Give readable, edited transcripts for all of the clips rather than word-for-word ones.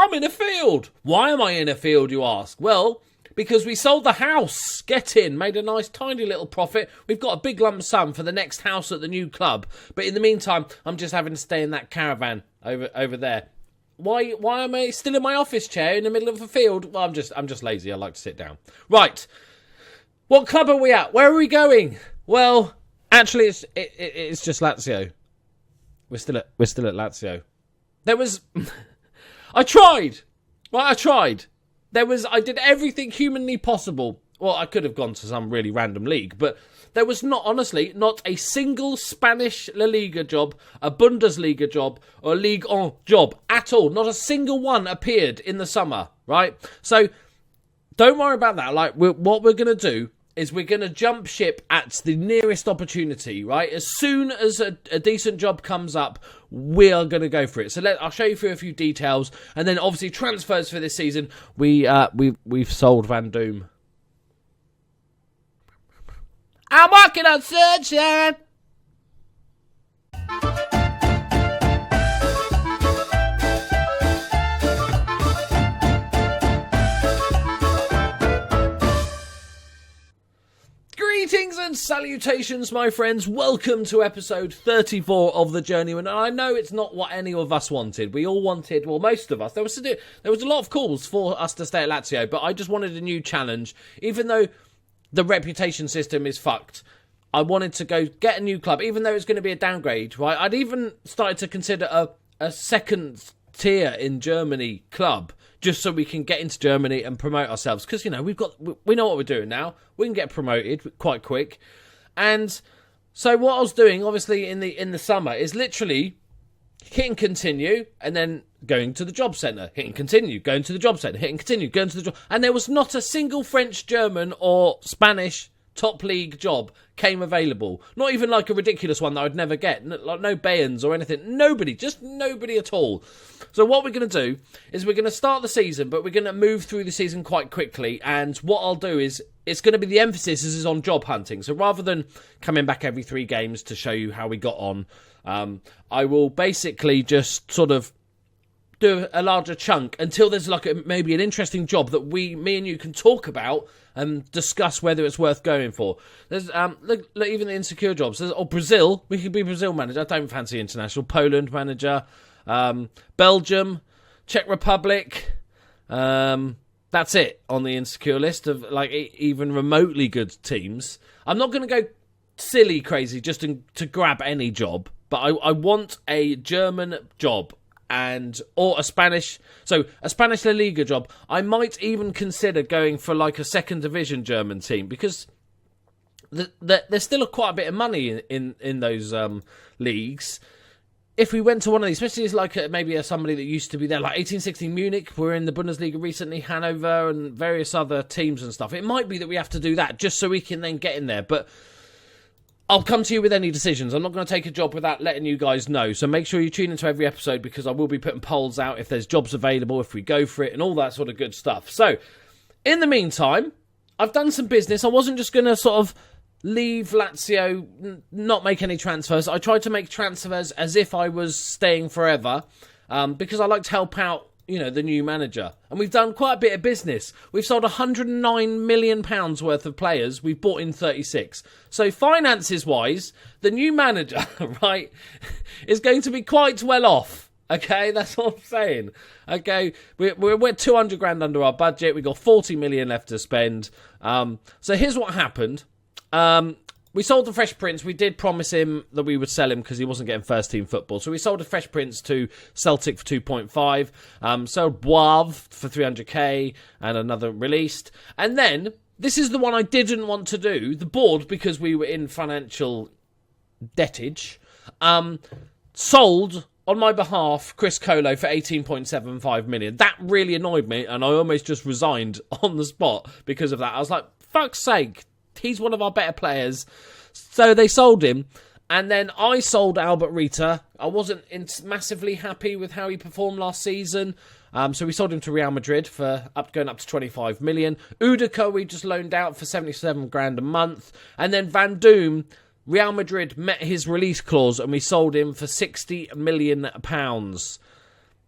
I'm in a field. Why am I in a field, you ask? Well, because we sold the house. Get in. Made a nice tiny little profit. We've got a big lump sum for the next house at the new club. But in the meantime, I'm just having to stay in that caravan over there. Why am I still in my office chair in the middle of a field? Well, I'm just lazy. I like to sit down. Right. What club are we at? Where are we going? Well, actually, it's just Lazio. We're still at Lazio. There was... I tried. Right, I tried. I did everything humanly possible. Well, I could have gone to some really random league, but there was honestly, not a single Spanish La Liga job, a Bundesliga job, or a Ligue 1 job at all. Not a single one appeared in the summer, right? So, don't worry about that. Like, what we're going to do is we're going to jump ship at the nearest opportunity, right? As soon as a decent job comes up, we are going to go for it. So I'll show you through a few details, and then obviously transfers for this season. We've sold Van Doom. I'm walking on sunshine. Greetings and salutations, my friends. Welcome to episode 34 of The Journeyman. And I know it's not what any of us wanted. We all wanted, well, most of us. There was a lot of calls for us to stay at Lazio, but I just wanted a new challenge. Even though the reputation system is fucked, I wanted to go get a new club, even though it's going to be a downgrade, right? I'd even started to consider a second tier in Germany club, just so we can get into Germany and promote ourselves. Because, we know what we're doing now. We can get promoted quite quick. And so what I was doing, obviously, in the summer, is literally hitting continue and then going to the job centre. Hitting continue, going to the job centre. Hitting continue, going to the job... And there was not a single French, German or Spanish top league job came available. Not even like a ridiculous one that I'd never get. Like no Bayerns or anything. Nobody. Just nobody at all. So what we're going to do is we're going to start the season, but we're going to move through the season quite quickly. And what I'll do is it's going to be the emphasis is on job hunting. So rather than coming back every 3 games to show you how we got on, I will basically just sort of do a larger chunk until there's like maybe an interesting job that me and you can talk about and discuss whether it's worth going for. There's look, even the insecure jobs. There's Brazil. We could be Brazil manager. I don't fancy international. Poland manager. Belgium, Czech Republic. That's it on the insecure list of like even remotely good teams. I'm not going to go silly crazy just to grab any job, but I want a German job or a Spanish La Liga job. I might even consider going for like a second division German team because there's still quite a bit of money in those leagues. If we went to one of these, especially as like maybe somebody that used to be there, like 1816 Munich, we're in the Bundesliga recently, Hanover and various other teams and stuff. It might be that we have to do that just so we can then get in there. But I'll come to you with any decisions. I'm not going to take a job without letting you guys know. So make sure you tune into every episode because I will be putting polls out if there's jobs available, if we go for it and all that sort of good stuff. So in the meantime, I've done some business. I wasn't just going to sort of leave Lazio, not make any transfers. I tried to make transfers as if I was staying forever because I like to help out, the new manager. And we've done quite a bit of business. We've sold £109 million worth of players. We've bought in 36. So finances-wise, the new manager, right, is going to be quite well off. Okay, that's what I'm saying. Okay, we're 200 grand under our budget. We've got 40 million left to spend. So here's what happened. We sold the Fresh Prince. We did promise him that we would sell him because he wasn't getting first team football. So we sold the Fresh Prince to Celtic for 2.5. Sold Boav for 300k and another released. And then, this is the one I didn't want to do. The board, because we were in financial debtage, sold on my behalf Chris Colo for 18.75 million. That really annoyed me and I almost just resigned on the spot because of that. I was like, fuck's sake. He's one of our better players. So they sold him. And then I sold Albert Rita. I wasn't massively happy with how he performed last season. So we sold him to Real Madrid for going up to 25 million. Udica we just loaned out for 77 grand a month. And then Van Doom, Real Madrid met his release clause and we sold him for £60 million. It's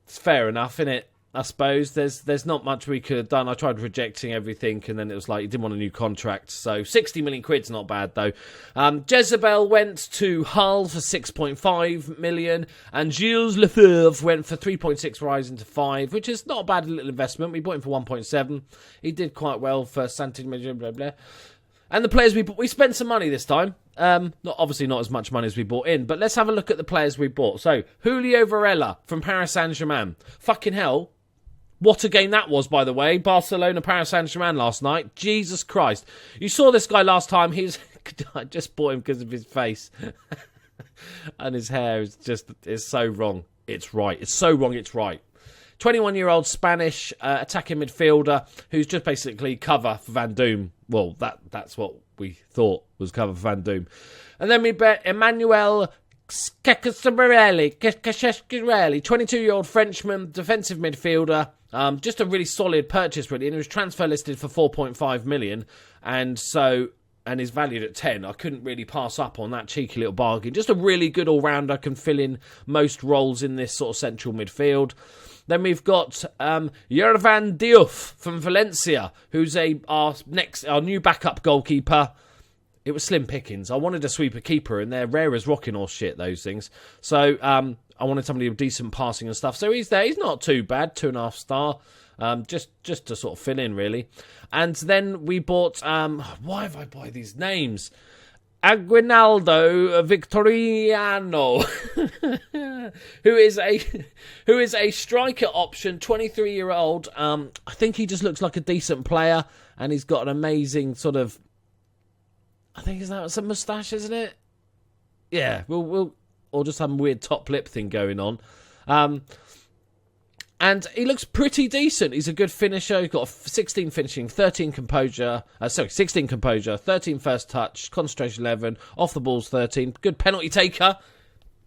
fair enough, innit? I suppose there's not much we could have done. I tried rejecting everything, and then it was like, he didn't want a new contract. So 60 million quid's not bad, though. Jezebel went to Hull for 6.5 million, and Gilles Lefebvre went for 3.6, rising to 5, which is not a bad little investment. We bought him for 1.7. He did quite well for Santi, blah, blah, blah. And the players we spent some money this time. Obviously not as much money as we bought in, but let's have a look at the players we bought. So, Julio Varela from Paris Saint-Germain. Fucking hell. What a game that was, by the way. Barcelona, Paris Saint-Germain last night. Jesus Christ. You saw this guy last time. I just bought him because of his face. And his hair is so wrong. It's right. It's so wrong, it's right. 21-year-old Spanish attacking midfielder who's just basically cover for Van Doom. Well, that's what we thought was cover for Van Doom. And then we bet Emmanuel Cacasarelli, 22-year-old Frenchman, defensive midfielder. Just a really solid purchase, really. And he was transfer listed for 4.5 million. And he's valued at 10. I couldn't really pass up on that cheeky little bargain. Just a really good all-rounder, can fill in most roles in this sort of central midfield. Then we've got Yervan Diouf from Valencia, who's our new backup goalkeeper. It was slim pickings. I wanted a sweeper keeper, and they're rare as rocking horse shit, those things. So I wanted somebody with decent passing and stuff. So he's there. He's not too bad, 2.5 star. Just to sort of fill in, really. And then we bought... why have I bought these names? Aguinaldo Victoriano, who is a striker option, 23-year-old. I think he just looks like a decent player, and he's got an amazing sort of... I think it's a moustache, isn't it? Yeah, we'll or just some weird top lip thing going on. And he looks pretty decent. He's a good finisher. He's got 16 finishing, 16 composure, 13 first touch, concentration 11, off the balls 13. Good penalty taker.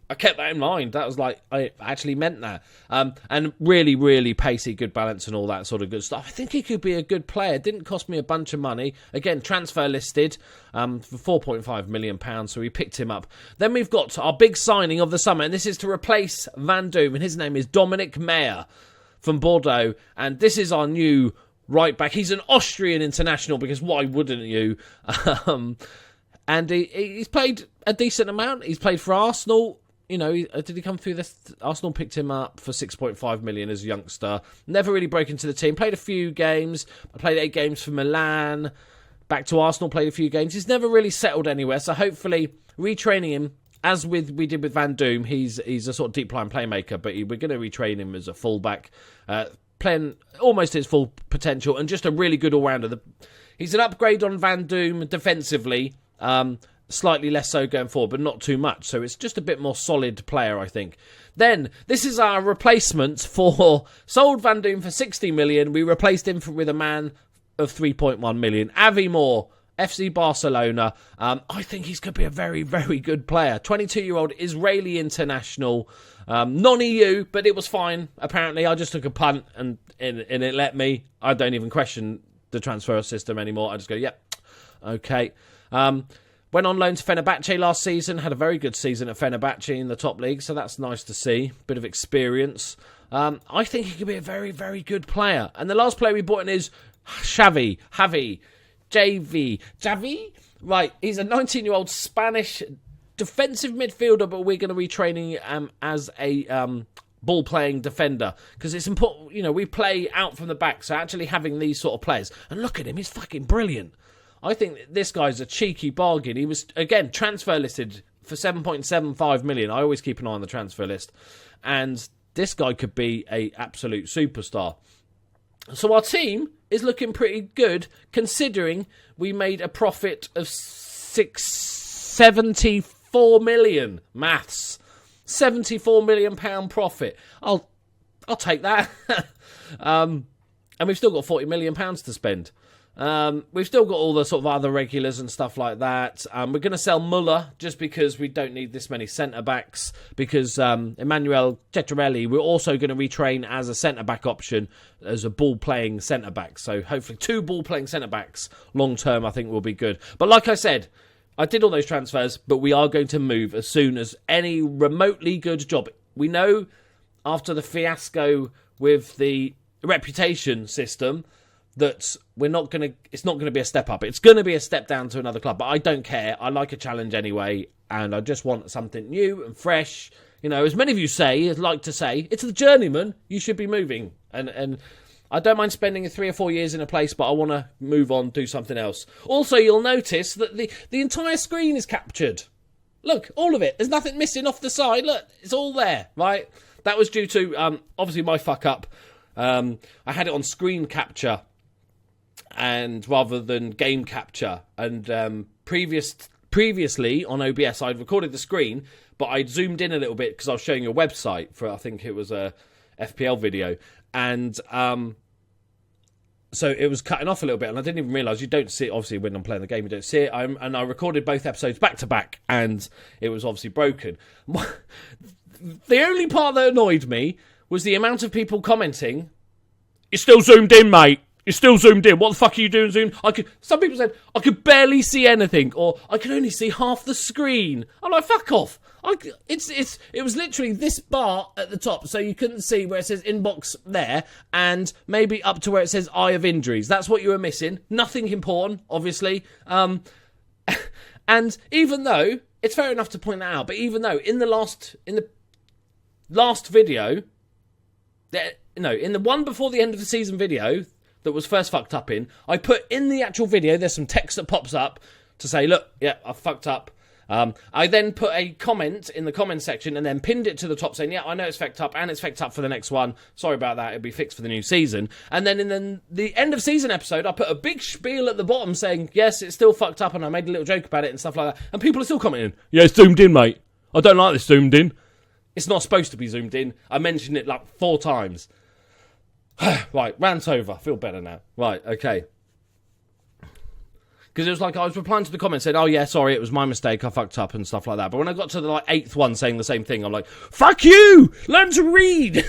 I kept that in mind. That was like, I actually meant that. And really, really pacey, good balance and all that sort of good stuff. I think he could be a good player. Didn't cost me a bunch of money. Again, transfer listed for £4.5 million, so we picked him up. Then we've got our big signing of the summer, and this is to replace Van Doom, and his name is Dominic Meyer from Bordeaux, and this is our new right back. He's an Austrian international, because why wouldn't you? And he's played a decent amount. He's played for Arsenal. You know, did he come through this? Arsenal picked him up for 6.5 million as a youngster. Never really broke into the team. Played a few games. I played 8 games for Milan. Back to Arsenal, played a few games. He's never really settled anywhere. So hopefully, retraining him, as we did with Van Doom, he's a sort of deep line playmaker, but we're going to retrain him as a fullback, playing almost his full potential, and just a really good all-rounder. He's an upgrade on Van Doom defensively. Slightly less so going forward, but not too much. So it's just a bit more solid player, I think. Then, this is our replacement for... Sold Van Doom for 60 million. We replaced him with a man of 3.1 million. Avi Moore, FC Barcelona. I think he's going to be a very, very good player. 22-year-old Israeli international. Non-EU, but it was fine, apparently. I just took a punt and it let me. I don't even question the transfer system anymore. I just go, yep, okay. Went on loan to Fenerbahce last season. Had a very good season at Fenerbahce in the top league, so that's nice to see. Bit of experience. I think he could be a very, very good player. And the last player we bought in is Javi. Right, he's a 19-year-old Spanish defensive midfielder, but we're going to be training him as a ball-playing defender, because it's important. You know, we play out from the back, so actually having these sort of players. And look at him, he's fucking brilliant. I think this guy's a cheeky bargain. He was, again, transfer listed for 7.75 million. I always keep an eye on the transfer list. And this guy could be a absolute superstar. So our team is looking pretty good, considering we made a profit of 74 million. Maths. £74 million profit. I'll take that. And we've still got £40 million to spend. We've still got all the sort of other regulars and stuff like that. We're going to sell Muller just because we don't need this many centre-backs, because Emmanuel Cetrelli, we're also going to retrain as a centre-back option, as a ball-playing centre-back. So hopefully 2 ball-playing centre-backs long-term I think will be good. But like I said, I did all those transfers, but we are going to move as soon as any remotely good job. We know after the fiasco with the reputation system that it's not gonna be a step up. It's gonna be a step down to another club. But I don't care. I like a challenge anyway, and I just want something new and fresh. You know, as many of you like to say, it's the Journeyman. You should be moving, and I don't mind spending 3 or 4 years in a place, but I want to move on, do something else. Also, you'll notice that the entire screen is captured. Look, all of it. There's nothing missing off the side. Look, it's all there, right? That was due to obviously my fuck up. I had it on screen capture, and rather than game capture, and previously on OBS I'd recorded the screen, but I'd zoomed in a little bit because I was showing a website for, I think it was a FPL video, and so it was cutting off a little bit, and I didn't even realise. You don't see it, obviously, when I'm playing the game, you don't see it. And I recorded both episodes back to back, and it was obviously broken. The only part that annoyed me was the amount of people commenting, "You're still zoomed in, mate. You're still zoomed in. What the fuck are you doing zoomed?" Some people said, "I could barely see anything," or "I could only see half the screen." I'm like, fuck off. It was literally this bar at the top, so you couldn't see where it says inbox there, and maybe up to where it says eye of injuries. That's what you were missing. Nothing important, obviously. And even though it's fair enough to point that out, but even though in the last video, in the one before the end of the season video that was first fucked up in, I put in the actual video, there's some text that pops up to say, look, yeah, I fucked up. I then put a comment in the comment section and then pinned it to the top saying, yeah, I know it's fucked up and it's fucked up for the next one. Sorry about that. It'll be fixed for the new season. And then in the end of season episode, I put a big spiel at the bottom saying, yes, it's still fucked up, and I made a little joke about it and stuff like that. And people are still commenting, yeah, it's zoomed in, mate. I don't like this zoomed in. It's not supposed to be zoomed in. I mentioned it like 4 times. Right, rant over. I feel better now. Right, okay. Because it was like I was replying to the comments saying, oh yeah, sorry, it was my mistake, I fucked up and stuff like that. But when I got to the 8th one saying the same thing, I'm like, fuck you! Learn to read!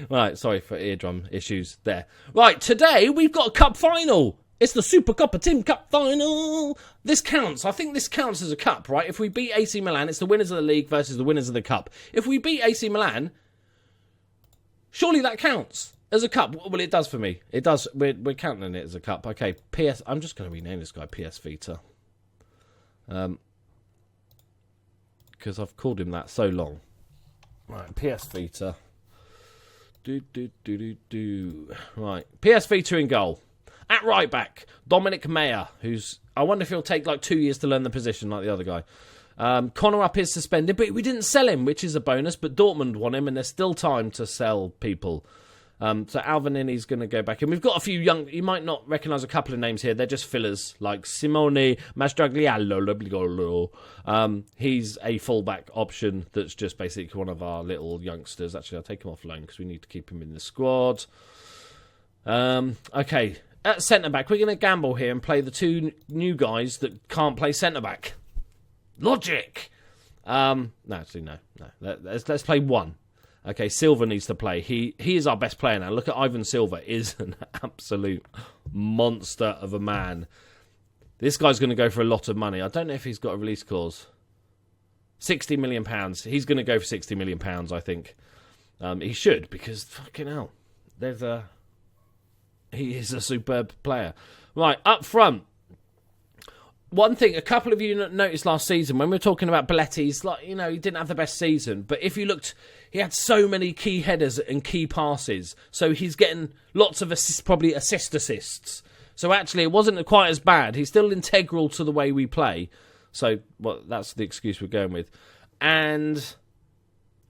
Right, sorry for eardrum issues there. Right, today we've got a cup final. It's the Super Coppa Team Cup final. This counts. I think this counts as a cup, right? If we beat AC Milan, it's the winners of the league versus the winners of the cup. If we beat AC Milan, surely that counts as a cup. Well, it does for me. It does. We're counting it as a cup. Okay, PS. I'm just going to rename this guy PS Vita. Because I've called him that so long. Right, PS Vita. Right, PS Vita in goal. At right back, Dominic Mayer, I wonder if he'll take like 2 years to learn the position like the other guy. Connor Up is suspended, but we didn't sell him, which is a bonus, but Dortmund want him, and there's still time to sell people. So Alvanini's going to go back. And we've got a few young, you might not recognise a couple of names here, they're just fillers, like Simone Mastraglialo. He's a fullback option that's just basically one of our little youngsters. Actually, I'll take him off loan because we need to keep him in the squad. Okay. At centre-back, we're going to gamble here and play the 2 new guys that can't play centre-back. Logic! No, actually, no. Let's play 1. Okay, Silva needs to play. He is our best player now. Look at Ivan Silva. Is an absolute monster of a man. This guy's going to go for a lot of money. I don't know if he's got a release clause. £60 million. He's going to go for £60 million, I think. He should, because fucking hell. He is a superb player. Right, up front. One thing, a couple of you noticed last season, when we were talking about Belletti's, like, he didn't have the best season, but if you looked, he had so many key headers and key passes, so he's getting lots of assists, probably assists. So actually, it wasn't quite as bad. He's still integral to the way we play. So, well, that's the excuse we're going with. And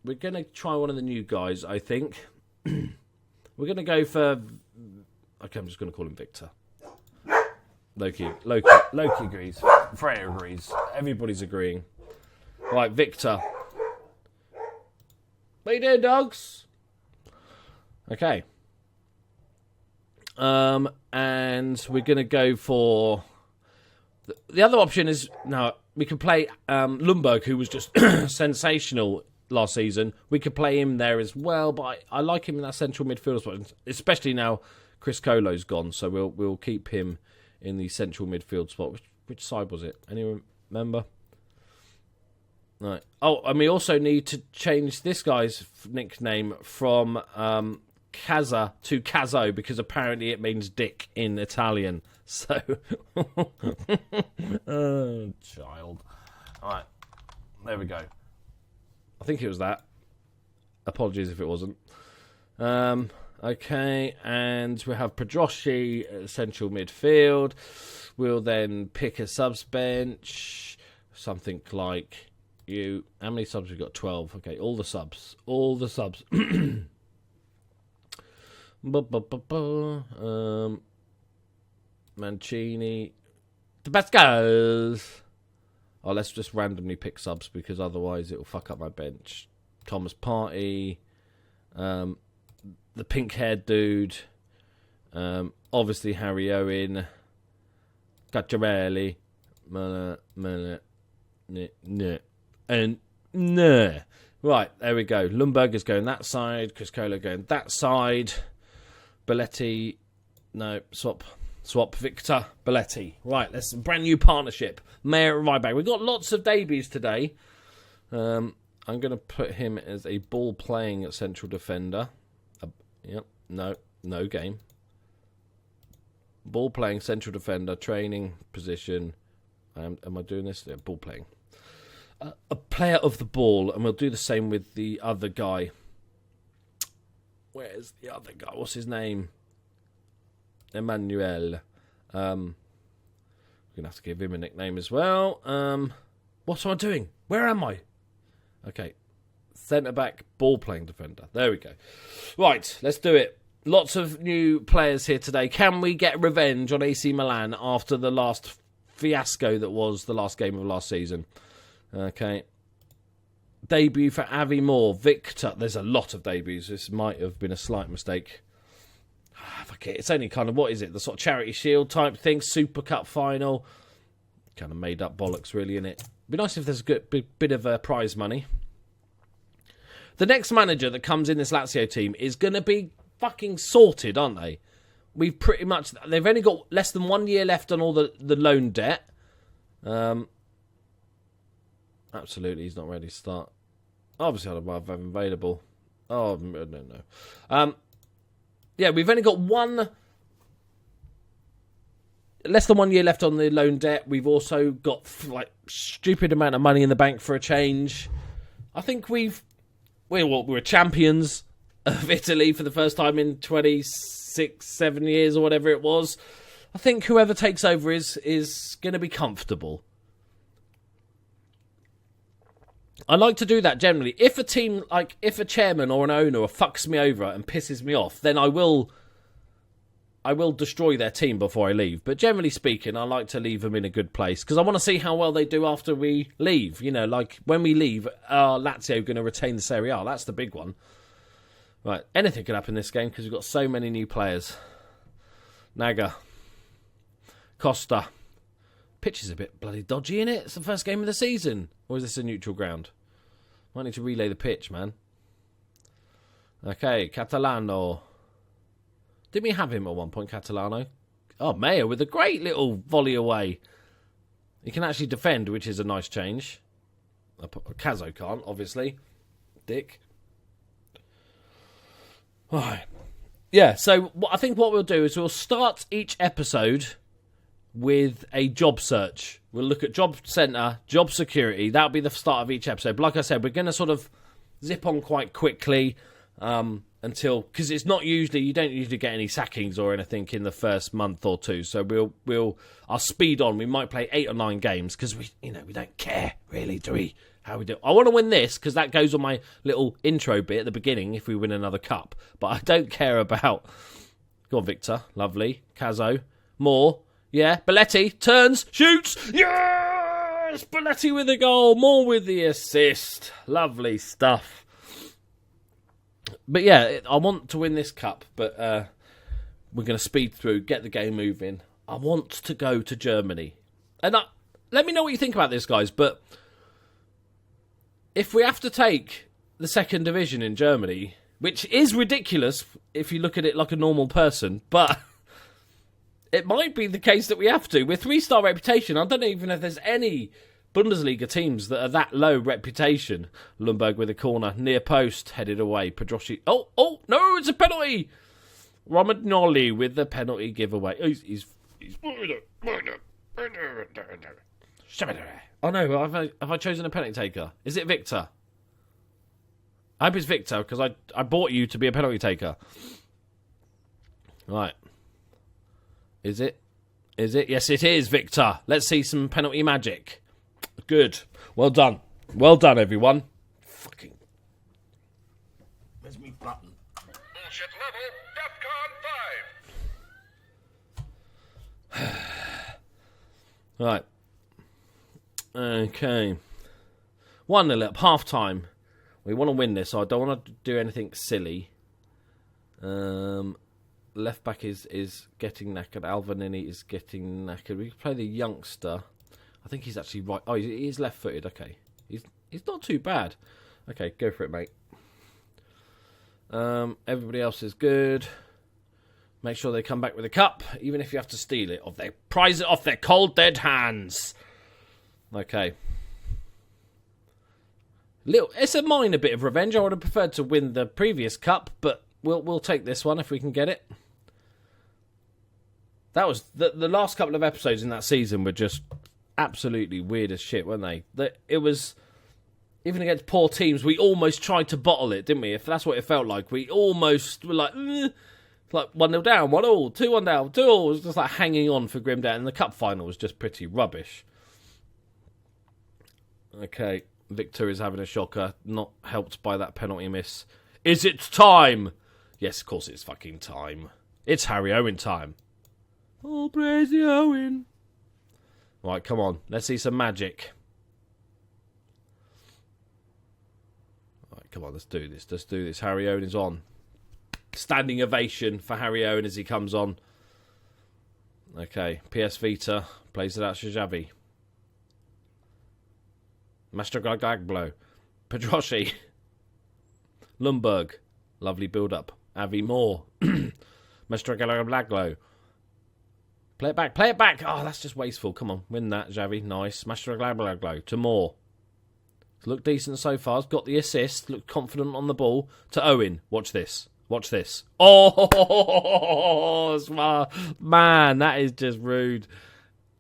we're going to try one of the new guys, I think. We're going to go for... Okay, I'm just going to call him Victor. Loki agrees. Freya agrees. Everybody's agreeing. Right, Victor. What you doing, dogs? Okay. And we're going to go for... The other option is... Now, we could play Lundberg, who was just sensational last season. We could play him there as well, but I like him in that central midfield spot, especially now Chris Colo's gone, so we'll keep him in the central midfield spot. Which side was it? Anyone remember? Right. Oh, and we also need to change this guy's nickname from Kaza to Kazo, because apparently it means dick in Italian. So, oh, child. All right, there we go. I think it was that. Apologies if it wasn't. Okay, and we have Pedroschi, central midfield. We'll then pick a subs bench, something like you. How many subs we got? 12. Okay, all the subs. Mancini. Tabasco's. Oh, let's just randomly pick subs, because otherwise it'll fuck up my bench. Thomas Partey. The pink-haired dude. Obviously Harry Owen. Cacciarelli. And no. Right, there we go. Lundberger's going that side. Criscolo going that side. Belletti. No, swap Victor Belletti. Right, that's a brand new partnership. Mayor and right back. We've got lots of debuts today. I'm going to put him as a ball-playing central defender. Yep, no game. Ball-playing central defender, training position. Am I doing this? Yeah, ball-playing. A player of the ball, and we'll do the same with the other guy. Where's the other guy? What's his name? Emmanuel. We're going to have to give him a nickname as well. What am I doing? Where am I? Okay. Centre-back, ball-playing defender. There we go. Right, let's do it. Lots of new players here today. Can we get revenge on AC Milan after the last fiasco that was the last game of last season? Okay. Debut for Avi Moore. Victor. There's a lot of debuts. This might have been a slight mistake. Fuck it. It's only kind of, what is it? The sort of Charity Shield type thing. Super Cup final. Kind of made up bollocks, really, innit? It'd be nice if there's a good bit of prize money. The next manager that comes in this Lazio team is going to be fucking sorted, aren't they? We've pretty much... They've only got less than 1 year left on all the loan debt. Absolutely, he's not ready to start. Obviously, I'd have him available. Oh, no. Yeah, we've only got less than 1 year left on the loan debt. We've also got, stupid amount of money in the bank for a change. I think we were champions of Italy for the first time in 7 years or whatever it was. I think whoever takes over is going to be comfortable. I like to do that generally. If a team, if a chairman or an owner fucks me over and pisses me off, then I will destroy their team before I leave. But generally speaking, I like to leave them in a good place, because I want to see how well they do after we leave. You know, when we leave, are Lazio going to retain the Serie A? That's the big one. Right, anything can happen in this game because we've got so many new players. Naga. Costa. Pitch is a bit bloody dodgy, innit? It's the first game of the season. Or is this a neutral ground? Might need to relay the pitch, man. Okay, Catalano. Didn't we have him at one point, Catalano? Oh, Mayer with a great little volley away. He can actually defend, which is a nice change. Kazo can't, obviously. Dick. Alright. Yeah, so I think what we'll do is we'll start each episode with a job search. We'll look at job centre, job security. That'll be the start of each episode. But like I said, we're going to sort of zip on quite quickly until, because it's not usually, you don't usually get any sackings or anything in the first month or two. So I'll speed on. We might play 8 or 9 games because we don't care really, do we? How we do. I want to win this because that goes on my little intro bit at the beginning if we win another cup. But I don't care about. Go on, Victor. Lovely. Cazo. Moore. Yeah. Belletti. Turns. Shoots. Yes! Belletti with the goal. Moore with the assist. Lovely stuff. But yeah, I want to win this cup. But we're going to speed through, get the game moving. I want to go to Germany. And let me know what you think about this, guys. But if we have to take the second division in Germany, which is ridiculous if you look at it like a normal person, but it might be the case that we have to. With 3-star reputation, I don't even know if there's any Bundesliga teams that are that low reputation. Lundberg with a corner, near post, headed away. Pedroschi. Oh, no, it's a penalty. Romagnoli with the penalty giveaway. Oh, he's oh no, have I chosen a penalty taker? Is it Victor? I hope it's Victor, because I bought you to be a penalty taker. Right. Is it? Yes, it is, Victor. Let's see some penalty magic. Good. Well done. Well done, everyone. Fucking. Where's my button? Bullshit level, DEFCON 5. Right. Okay. 1-0 up, half time. We want to win this, so I don't want to do anything silly. Left back is getting knackered. Alvanini is getting knackered. We can play the youngster. I think he's actually right. Oh, he's left-footed. Okay, he's not too bad. Okay, go for it, mate. Everybody else is good. Make sure they come back with a cup, even if you have to steal it. Or they prize it off their cold, dead hands. Okay. It's a minor bit of revenge. I would have preferred to win the previous cup, but we'll take this one if we can get it. That was the last couple of episodes in that season were just absolutely weird as shit, weren't they? It was, even against poor teams, we almost tried to bottle it, didn't we? If that's what it felt like, we almost were like 1-0 down, 1-1, 2-1 down, 2-2. It was just like hanging on for grim death, and the cup final was just pretty rubbish. Okay, Victor is having a shocker, not helped by that penalty miss. Is it time? Yes, of course it's fucking time. It's Harry Owen time. Oh, praise the Owen. Right, come on. Let's see some magic. Right, come on, let's do this. Let's do this. Harry Owen is on. Standing ovation for Harry Owen as he comes on. Okay, PS Vita plays it out to Xavi. Mastragagaglo. Pedroschi. Lundberg. Lovely build-up. Avi Moore. Mastragagaglo. Play it back. Oh, that's just wasteful. Come on, win that, Xavi. Nice. Mastragaglo to Moore. Looked decent so far. Has got the assist. Looked confident on the ball. To Owen. Watch this. Oh, man, that is just rude.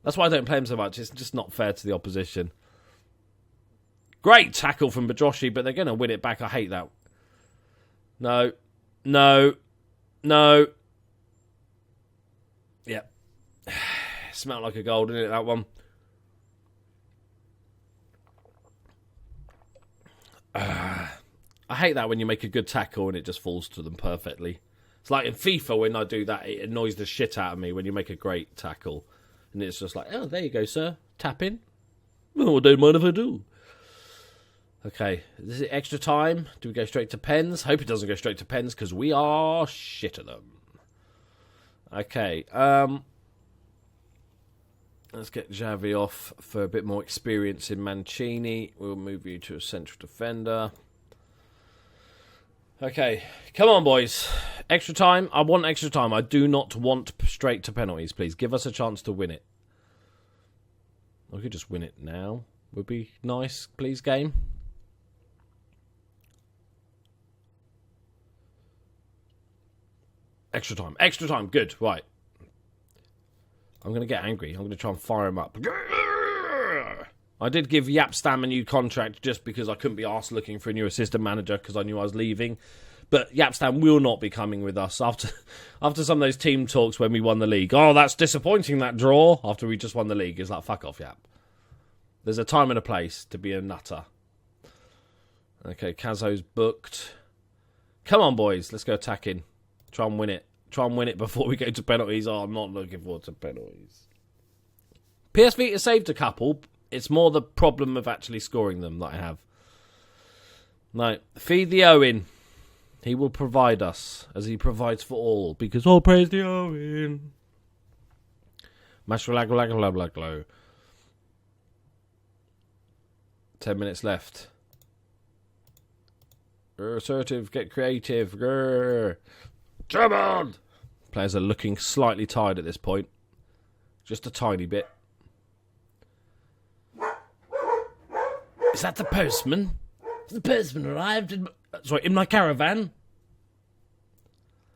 That's why I don't play him so much. It's just not fair to the opposition. Great tackle from Pedroschi, but they're going to win it back. I hate that. No. Yep. Smelled like a goal, didn't it, that one? I hate that when you make a good tackle and it just falls to them perfectly. It's like in FIFA when I do that, it annoys the shit out of me when you make a great tackle. And it's just like, oh, there you go, sir. Tap in. Well, I don't mind if I do. Okay, is it extra time? Do we go straight to pens? Hope it doesn't go straight to pens because we are shit at them. Okay, let's get Xavi off for a bit more experience in Mancini. We'll move you to a central defender. Okay, come on, boys. Extra time. I want extra time. I do not want straight to penalties, please. Give us a chance to win it. I could just win it now. Would be nice, please, game. Extra time, good, right. I'm going to get angry. I'm going to try and fire him up. I did give Yapstam a new contract just because I couldn't be arsed looking for a new assistant manager because I knew I was leaving. But Yapstam will not be coming with us after some of those team talks when we won the league. Oh, that's disappointing, that draw, after we just won the league. It's like, fuck off, Yap. There's a time and a place to be a nutter. Okay, Kazo's booked. Come on, boys. Let's go attacking. Try and win it. Try and win it before we go to penalties. Oh, I'm not looking forward to penalties. PS Vita saved a couple. It's more the problem of actually scoring them that I have. No, feed the Owen. He will provide us as he provides for all. Because all praise the Owen. Mashalaglo. 10 minutes left. Assertive, get creative. Grr. Come on! Players are looking slightly tired at this point. Just a tiny bit. Is that the postman? Has the postman arrived in my caravan?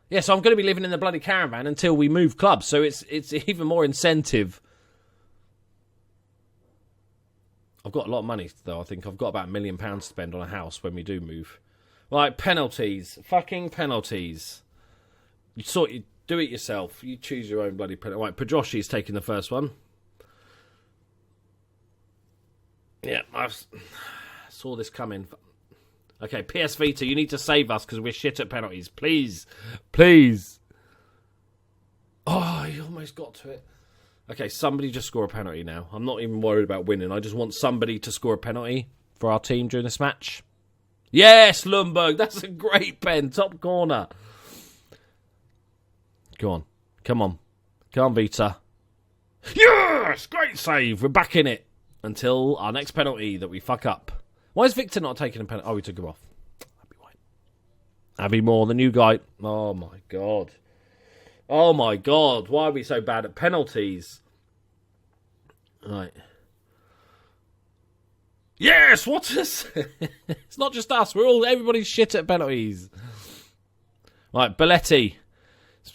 Yeah, so I'm going to be living in the bloody caravan until we move clubs, so it's even more incentive. I've got a lot of money, though. I think I've got about £1 million to spend on a house when we do move. Right, penalties. Fucking penalties. You do it yourself. You choose your own bloody penalty. Right, Pedroshi's taking the first one. Yeah, I saw this coming. Okay, PS Vita, you need to save us because we're shit at penalties. Please. Please. Oh, you almost got to it. Okay, somebody just score a penalty now. I'm not even worried about winning. I just want somebody to score a penalty for our team during this match. Yes, Lundberg. That's a great pen. Top corner. Go on. Come on. Come on, Vita. Yes! Great save. We're back in it. Until our next penalty that we fuck up. Why is Victor not taking a penalty? Oh, we took him off. Abby White. Abby Moore, the new guy. Oh, my God. Oh, my God. Why are we so bad at penalties? Right. Yes! What is... It's not just us. Everybody's shit at penalties. Right, Belletti.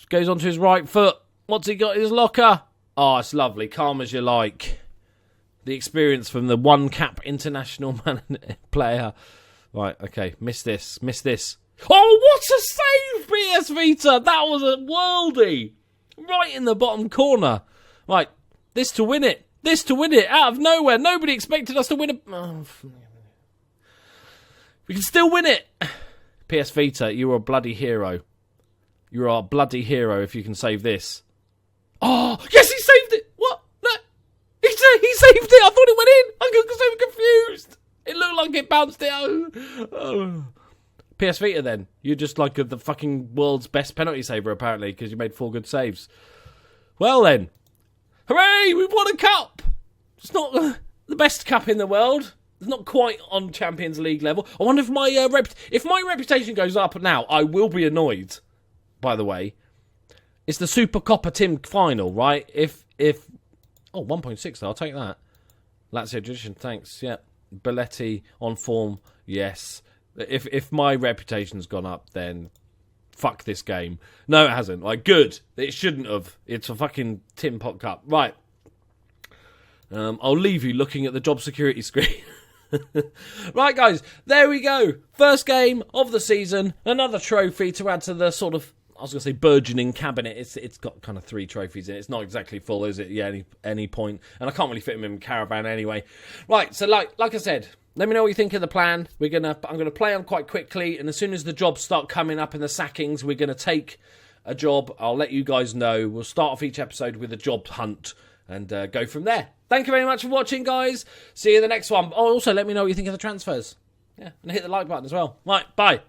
Goes onto his right foot. What's he got in his locker? Oh, it's lovely. Calm as you like. The experience from the one-cap international player. Right, okay. Miss this. Oh, what a save, PS Vita! That was a worldie! Right in the bottom corner. Right, this to win it. Out of nowhere. Nobody expected us to win it. Oh, we can still win it. PS Vita, you're a bloody hero. You're a bloody hero if you can save this. Oh, yes, he saved it! What? No. He saved it! I thought it went in! I got so confused! It looked like it bounced it out. Oh. PS Vita then. You're just like the fucking world's best penalty saver apparently because you made 4 good saves. Well then. Hooray! We've won a cup! It's not the best cup in the world. It's not quite on Champions League level. I wonder if my reputation goes up now, I will be annoyed. By the way, it's the Super Coppa Tim final, right? If 1.6 though, I'll take that. Lazio tradition, thanks. Yeah, Belletti on form, yes. If my reputation's gone up, then fuck this game. No, it hasn't. Like, good. It shouldn't have. It's a fucking Tim Pot Cup, right? I'll leave you looking at the job security screen. Right, guys, there we go. First game of the season. Another trophy to add to the sort of, I was going to say burgeoning cabinet. It's got kind of 3 trophies in it. It's not exactly full, is it? Yeah, any point. And I can't really fit them in caravan anyway. Right, so like I said, let me know what you think of the plan. I'm gonna play on quite quickly, and as soon as the jobs start coming up in the sackings, we're gonna take a job. I'll let you guys know. We'll start off each episode with a job hunt and go from there. Thank you very much for watching, guys. See you in the next one. Oh, also let me know what you think of the transfers. Yeah, and hit the like button as well. Right, bye.